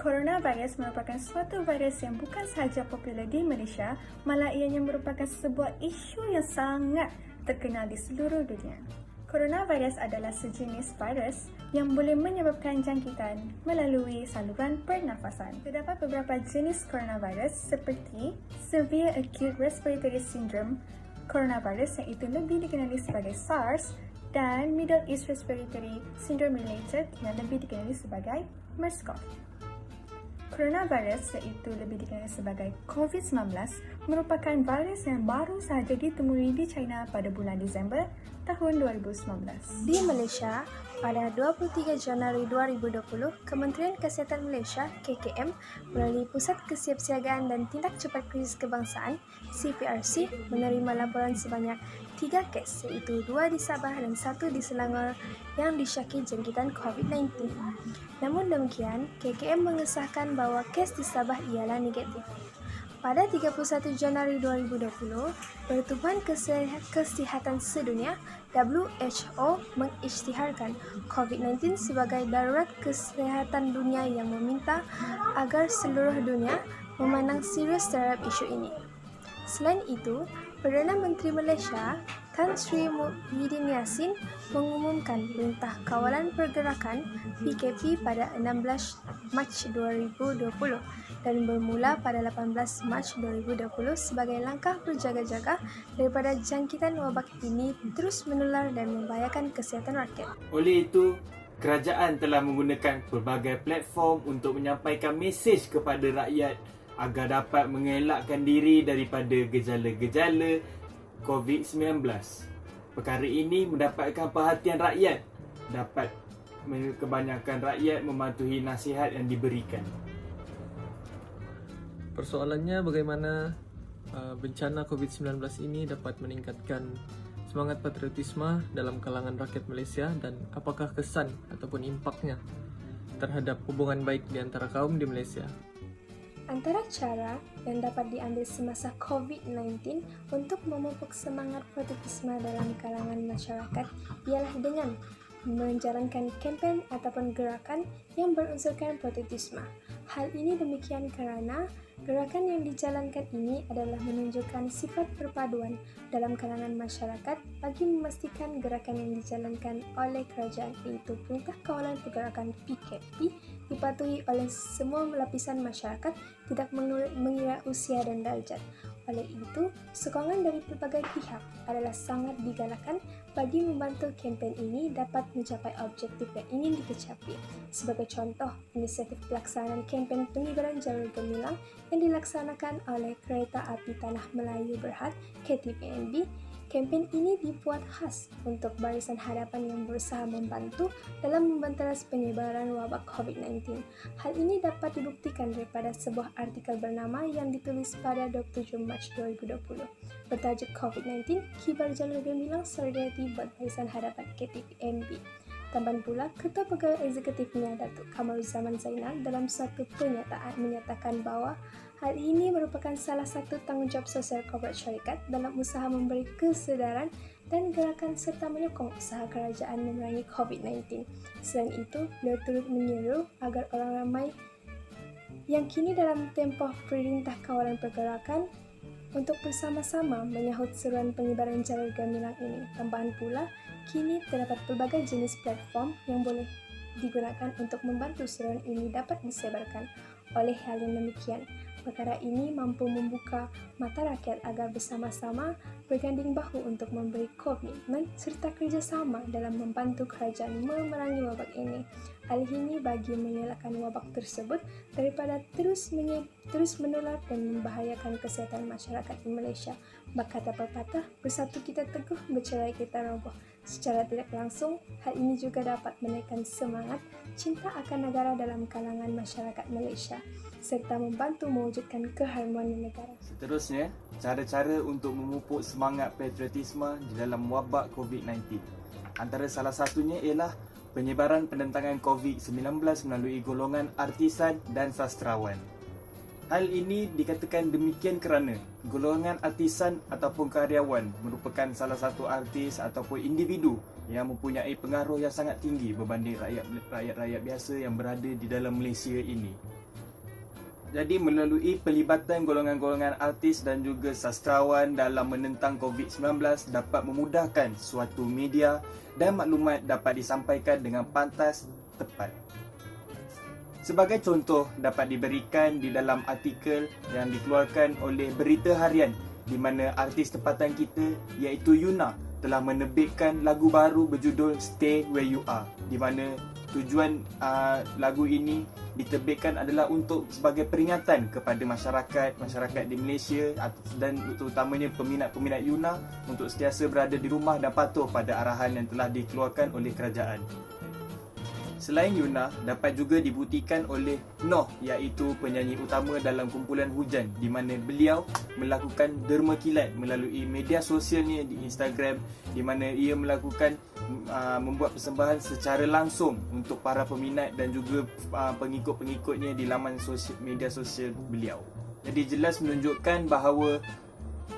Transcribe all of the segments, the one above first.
Coronavirus merupakan suatu virus yang bukan sahaja popular di Malaysia, malah ianya merupakan sebuah isu yang sangat terkenal di seluruh dunia. Coronavirus adalah sejenis virus yang boleh menyebabkan jangkitan melalui saluran pernafasan. Terdapat beberapa jenis coronavirus seperti Severe Acute Respiratory Syndrome coronavirus, iaitu lebih dikenali sebagai SARS, dan Middle East Respiratory Syndrome Related yang lebih dikenali sebagai MERS-CoV. Coronavirus, iaitu lebih dikenali sebagai COVID-19, merupakan virus yang baru sahaja ditemui di China pada bulan Disember tahun 2019. Di Malaysia, pada 23 Januari 2020, Kementerian Kesihatan Malaysia (KKM) melalui Pusat Kesiapsiagaan dan Tindak Cepat Krisis Kebangsaan (CPRC) menerima laporan sebanyak 3 kes, iaitu 2 di Sabah dan 1 di Selangor yang disyaki jangkitan COVID-19. Namun demikian, KKM mengesahkan bahawa kes di Sabah ialah negatif. Pada 31 Januari 2020, Pertubuhan Kesihatan Sedunia WHO mengisytiharkan COVID-19 sebagai darurat kesihatan dunia yang meminta agar seluruh dunia memandang serius terhadap isu ini. Selain itu, Perdana Menteri Malaysia Tan Sri Muhyiddin Yassin mengumumkan Perintah Kawalan Pergerakan PKP pada 16 Mac 2020 dan bermula pada 18 Mac 2020 sebagai langkah berjaga-jaga daripada jangkitan wabak ini terus menular dan membahayakan kesihatan rakyat. Oleh itu, kerajaan telah menggunakan pelbagai platform untuk menyampaikan mesej kepada rakyat agar dapat mengelakkan diri daripada gejala-gejala COVID-19. Perkara ini mendapatkan perhatian rakyat. Kebanyakan rakyat mematuhi nasihat yang diberikan. Persoalannya bagaimana bencana COVID-19 ini dapat meningkatkan semangat patriotisme dalam kalangan rakyat Malaysia dan apakah kesan ataupun impaknya terhadap hubungan baik di antara kaum di Malaysia. Antara cara yang dapat diambil semasa COVID-19 untuk memupuk semangat patriotisme dalam kalangan masyarakat ialah dengan menjalankan kempen ataupun gerakan yang berunsurkan patriotisme. Hal ini demikian kerana gerakan yang dijalankan ini adalah menunjukkan sifat perpaduan dalam kalangan masyarakat bagi memastikan gerakan yang dijalankan oleh kerajaan, iaitu Perintah Kawalan Pergerakan PKP, dipatuhi oleh semua lapisan masyarakat tidak mengira usia dan darjat. Oleh itu, sokongan dari pelbagai pihak adalah sangat digalakkan bagi membantu kempen ini dapat mencapai objektif yang ingin dikecapi. Sebagai contoh, inisiatif pelaksanaan kempen pengibaran jalur gemilang yang dilaksanakan oleh Kereta Api Tanah Melayu Berhad (KTPNB). Kempen ini dibuat khas untuk Barisan Hadapan yang berusaha membantu dalam membanteras penyebaran wabak COVID-19. Hal ini dapat dibuktikan daripada sebuah artikel bernama yang ditulis pada 27 Mac 2020 bertajuk COVID-19 Kibar Jalur Gemilang Solidariti buat Barisan Hadapan KTPNB. Tambahan pula, Ketua Pegawai Eksekutifnya Datuk Kamaruzaman Zainal dalam suatu pernyataan menyatakan bahawa hal ini merupakan salah satu tanggungjawab sosial korporat syarikat dalam usaha memberi kesedaran dan gerakan serta menyokong usaha kerajaan memerangi COVID-19. Selain itu, beliau turut menyeru agar orang ramai yang kini dalam tempoh Perintah Kawalan Pergerakan untuk bersama-sama menyahut seruan pengibaran jalur gemilang ini. Tambahan pula, kini terdapat pelbagai jenis platform yang boleh digunakan untuk membantu seruan ini dapat disebarkan. Oleh hal yang demikian, perkara ini mampu membuka mata rakyat agar bersama-sama berganding bahu untuk memberi komitmen serta kerjasama dalam membantu kerajaan memerangi wabak ini. Hal ini bagi mengelakkan wabak tersebut daripada terus menular dan membahayakan kesihatan masyarakat di Malaysia. Berkata pepatah, bersatu kita teguh, bercerai kita roboh. Secara tidak langsung, hal ini juga dapat menaikkan semangat cinta akan negara dalam kalangan masyarakat Malaysia serta membantu mewujudkan keharmonian negara. Seterusnya, cara-cara untuk memupuk semangat patriotisme di dalam wabak COVID-19. Antara salah satunya ialah penyebaran penentangan COVID-19 melalui golongan artisan dan sastrawan. Hal ini dikatakan demikian kerana golongan artisan ataupun karyawan merupakan salah satu artis ataupun individu yang mempunyai pengaruh yang sangat tinggi berbanding rakyat-rakyat biasa yang berada di dalam Malaysia ini. Jadi melalui pelibatan golongan-golongan artis dan juga sastrawan dalam menentang COVID-19 dapat memudahkan suatu media dan maklumat dapat disampaikan dengan pantas tepat. Sebagai contoh dapat diberikan di dalam artikel yang dikeluarkan oleh Berita Harian di mana artis tempatan kita iaitu Yuna telah menerbitkan lagu baru berjudul Stay Where You Are, di mana tujuan lagu ini diterbitkan adalah untuk sebagai peringatan kepada masyarakat di Malaysia dan terutamanya peminat-peminat Yuna untuk sentiasa berada di rumah dan patuh pada arahan yang telah dikeluarkan oleh kerajaan. Selain Yuna, dapat juga dibuktikan oleh Noh, iaitu penyanyi utama dalam kumpulan Hujan, di mana beliau melakukan derma kilat melalui media sosialnya di Instagram, di mana ia melakukan membuat persembahan secara langsung untuk para peminat dan juga pengikut-pengikutnya di laman media sosial beliau. Jadi jelas menunjukkan bahawa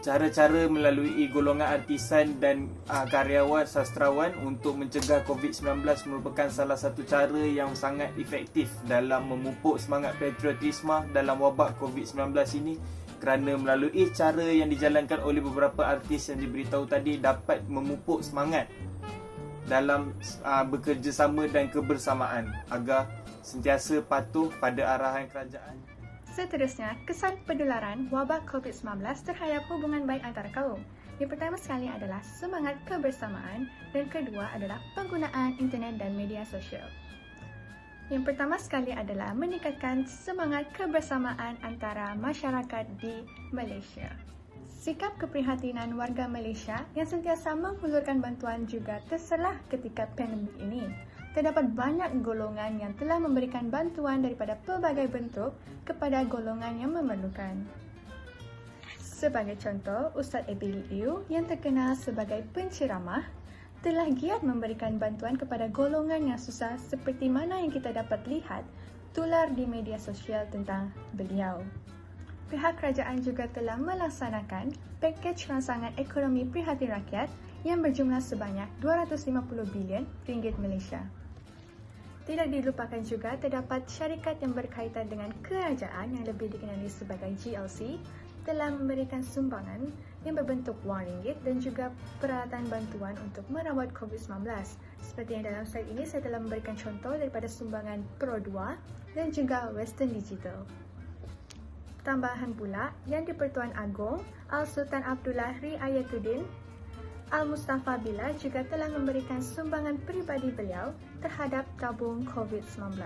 cara-cara melalui golongan artisan dan karyawan sastrawan untuk mencegah COVID-19 merupakan salah satu cara yang sangat efektif dalam memupuk semangat patriotisme dalam wabak COVID-19 ini, kerana melalui cara yang dijalankan oleh beberapa artis yang diberitahu tadi dapat memupuk semangat dalam bekerjasama dan kebersamaan agar sentiasa patuh pada arahan kerajaan. Seterusnya, kesan penularan wabak COVID-19 terhadap hubungan baik antara kaum. Yang pertama sekali adalah semangat kebersamaan dan kedua adalah penggunaan internet dan media sosial. Yang pertama sekali adalah meningkatkan semangat kebersamaan antara masyarakat di Malaysia. Sikap keprihatinan warga Malaysia yang sentiasa menghulurkan bantuan juga terselah ketika pandemik ini. Terdapat banyak golongan yang telah memberikan bantuan daripada pelbagai bentuk kepada golongan yang memerlukan. Sebagai contoh, Ustaz Abel Liu yang terkenal sebagai penceramah telah giat memberikan bantuan kepada golongan yang susah seperti mana yang kita dapat lihat tular di media sosial tentang beliau. Pihak kerajaan juga telah melaksanakan pakej rangsangan ekonomi prihatin rakyat yang berjumlah sebanyak 250 bilion ringgit Malaysia. Tidak dilupakan juga terdapat syarikat yang berkaitan dengan kerajaan yang lebih dikenali sebagai GLC telah memberikan sumbangan yang berbentuk wang ringgit dan juga peralatan bantuan untuk merawat COVID-19. Seperti yang dalam slide ini saya telah memberikan contoh daripada sumbangan Pro 2 dan juga Western Digital. Tambahan pula, Yang di-Pertuan Agong Al-Sultan Abdullah Riayatuddin Al-Mustafa Billah juga telah memberikan sumbangan peribadi beliau terhadap tabung COVID-19.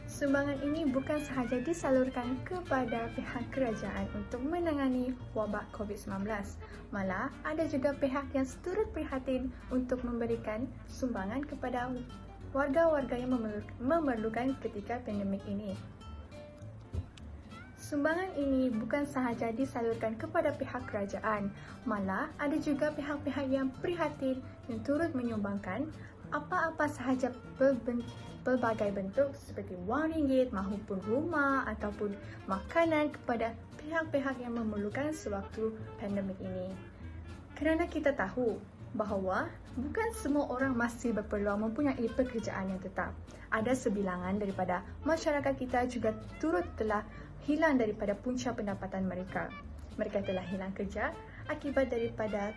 Sumbangan ini bukan sahaja disalurkan kepada pihak kerajaan untuk menangani wabak COVID-19, malah ada juga pihak yang turut prihatin untuk memberikan sumbangan kepada warga-warga yang memerlukan ketika pandemik ini. Sumbangan ini bukan sahaja disalurkan kepada pihak kerajaan, malah ada juga pihak-pihak yang prihatin yang turut menyumbangkan apa-apa sahaja pelbagai bentuk seperti wang ringgit mahupun rumah ataupun makanan kepada pihak-pihak yang memerlukan sewaktu pandemik ini. Kerana kita tahu bahawa bukan semua orang masih berpeluang mempunyai pekerjaan yang tetap. Ada sebilangan daripada masyarakat kita juga turut telah hilang daripada punca pendapatan mereka. Mereka telah hilang kerja akibat daripada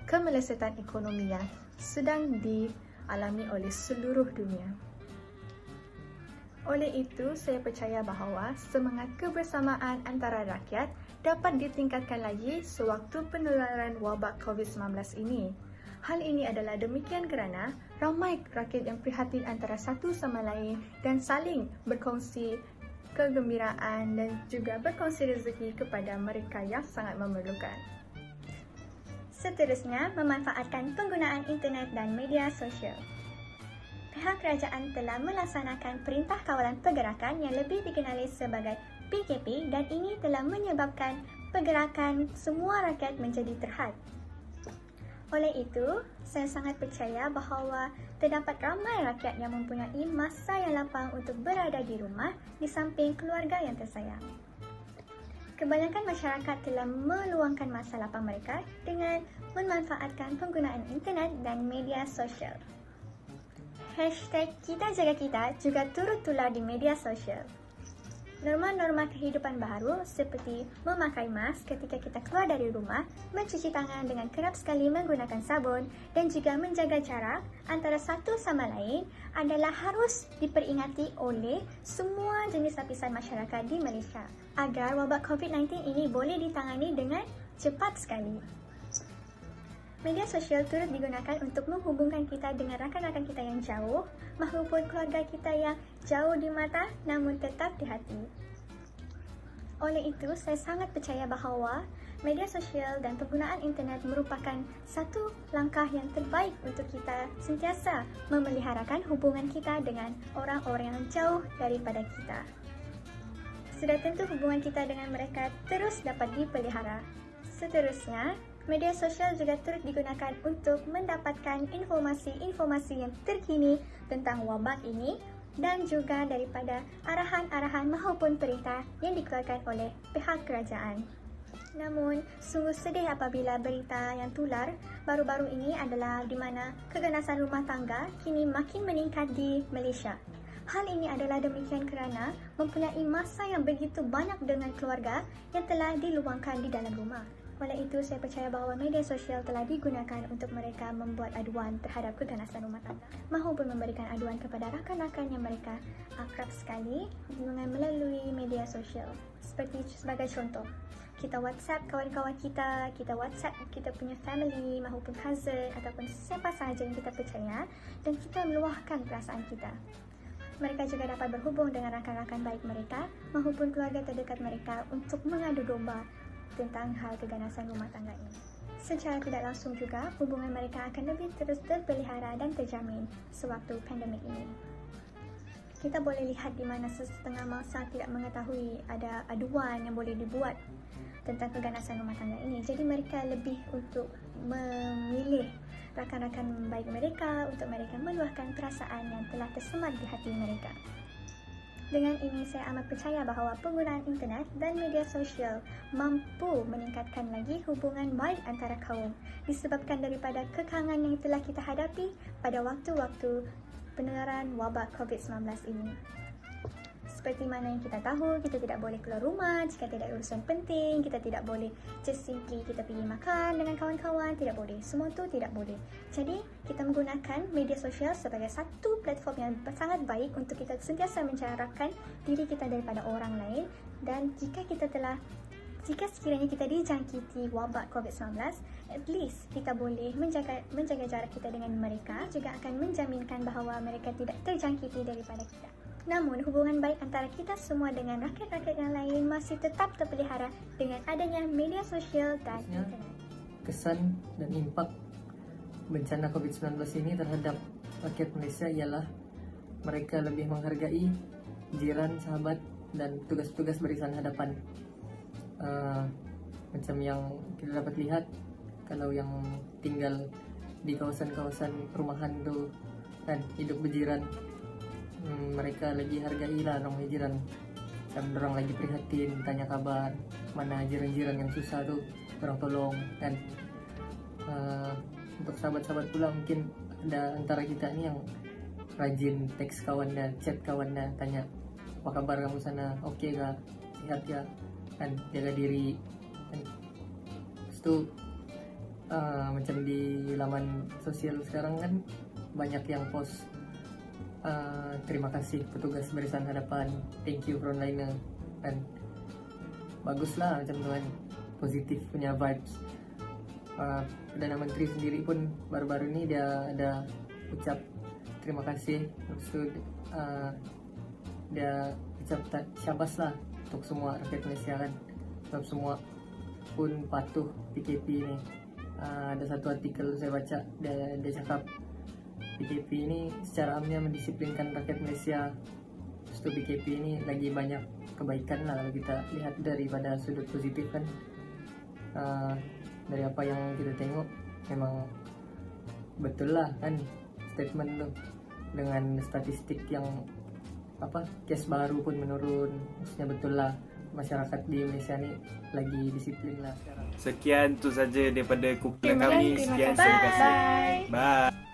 kemelesetan ekonomi yang sedang dialami oleh seluruh dunia. Oleh itu, saya percaya bahawa semangat kebersamaan antara rakyat dapat ditingkatkan lagi sewaktu penularan wabak COVID-19 ini. Hal ini adalah demikian kerana ramai rakyat yang prihatin antara satu sama lain dan saling berkongsi kegembiraan dan juga berkongsi rezeki kepada mereka yang sangat memerlukan. Seterusnya, memanfaatkan penggunaan internet dan media sosial. Pihak kerajaan telah melaksanakan Perintah Kawalan Pergerakan yang lebih dikenali sebagai PKP dan ini telah menyebabkan pergerakan semua rakyat menjadi terhad. Oleh itu, saya sangat percaya bahawa terdapat ramai rakyat yang mempunyai masa yang lapang untuk berada di rumah di samping keluarga yang tersayang. Kebanyakan masyarakat telah meluangkan masa lapang mereka dengan memanfaatkan penggunaan internet dan media sosial. #KitaJagaKita juga turut tular di media sosial. Norma-norma kehidupan baru seperti memakai mask ketika kita keluar dari rumah, mencuci tangan dengan kerap sekali menggunakan sabun dan juga menjaga jarak antara satu sama lain adalah harus diperingati oleh semua jenis lapisan masyarakat di Malaysia agar wabak COVID-19 ini boleh ditangani dengan cepat sekali. Media sosial turut digunakan untuk menghubungkan kita dengan rakan-rakan kita yang jauh maupun keluarga kita yang jauh di mata namun tetap di hati. Oleh itu, saya sangat percaya bahawa media sosial dan penggunaan internet merupakan satu langkah yang terbaik untuk kita sentiasa memeliharakan hubungan kita dengan orang-orang yang jauh daripada kita. Sudah tentu hubungan kita dengan mereka terus dapat dipelihara. Seterusnya, media sosial juga turut digunakan untuk mendapatkan informasi-informasi yang terkini tentang wabak ini dan juga daripada arahan-arahan maupun perintah yang dikeluarkan oleh pihak kerajaan. Namun, sungguh sedih apabila berita yang tular baru-baru ini adalah di mana keganasan rumah tangga kini makin meningkat di Malaysia. Hal ini adalah demikian kerana mempunyai masa yang begitu banyak dengan keluarga yang telah diluangkan di dalam rumah. Oleh itu, saya percaya bahawa media sosial telah digunakan untuk mereka membuat aduan terhadap keganasan rumah tangga maupun memberikan aduan kepada rakan-rakan yang mereka akrab sekali dengan melalui media sosial. Sebagai contoh, kita WhatsApp kawan-kawan kita WhatsApp kita punya family maupun cousin ataupun siapa sahaja yang kita percaya dan kita meluahkan perasaan kita. Mereka juga dapat berhubung dengan rakan-rakan baik mereka maupun keluarga terdekat mereka untuk mengadu domba tentang hal keganasan rumah tangga ini. Secara tidak langsung juga, hubungan mereka akan lebih terus terpelihara dan terjamin sewaktu pandemik ini. Kita boleh lihat di mana setengah masa tidak mengetahui ada aduan yang boleh dibuat tentang keganasan rumah tangga ini. Jadi mereka lebih untuk memilih rakan-rakan baik mereka untuk mereka meluahkan perasaan yang telah tersemat di hati mereka. Dengan ini, saya amat percaya bahawa penggunaan internet dan media sosial mampu meningkatkan lagi hubungan baik antara kaum disebabkan daripada kekangan yang telah kita hadapi pada waktu-waktu penularan wabak COVID-19 ini. Seperti mana yang kita tahu, kita tidak boleh keluar rumah jika tidak ada urusan penting, kita tidak boleh just simply kita pergi makan dengan kawan-kawan, tidak boleh. Semua tu tidak boleh. Jadi, kita menggunakan media sosial sebagai satu platform yang sangat baik untuk kita sentiasa menjarakan diri kita daripada orang lain dan jika sekiranya kita dijangkiti wabak COVID-19, at least kita boleh menjaga jarak kita dengan mereka juga akan menjaminkan bahawa mereka tidak terjangkiti daripada kita. Namun, hubungan baik antara kita semua dengan rakyat-rakyat yang lain masih tetap terpelihara dengan adanya media sosial dan internet. Kesan dan impak bencana COVID-19 ini terhadap rakyat Malaysia ialah mereka lebih menghargai jiran, sahabat dan tugas-tugas barisan hadapan. Macam yang kita dapat lihat kalau yang tinggal di kawasan-kawasan perumahan tu kan hidup berjiran, mereka lagi hargai lah orang jiran. Macam orang lagi prihatin, tanya kabar mana jiran-jiran yang susah tu, orang tolong kan. Untuk sahabat-sahabat pula mungkin ada antara kita ni yang rajin teks kawan dah, chat kawan dah, tanya apa kabar kamu sana, okey ke, sihat ke kan, jaga diri kan. Lepas tu macam di laman sosial sekarang kan banyak yang post terima kasih petugas barisan hadapan, thank you frontliner kan. Baguslah macam tu kan, positif punya vibes. Perdana Menteri sendiri pun baru-baru ni dia ada ucap terima kasih. Lepas tu dia ucap syabas lah untuk semua rakyat Malaysia kan, sebab semua pun patuh PKP ni. Ada satu artikel saya baca, dia cakap PKP ini secara amnya mendisiplinkan rakyat Malaysia. Lepas tu PKP ini lagi banyak kebaikan lah kalau kita lihat daripada sudut positif kan. Dari apa yang kita tengok memang betul lah kan statement tu, dengan statistik yang kes baru pun menurun. Maksudnya betul lah masyarakat di Malaysia ni lagi disiplin lah sekarang. Sekian tu saja daripada kumpulan kami. Sekian, terima kasih. Bye.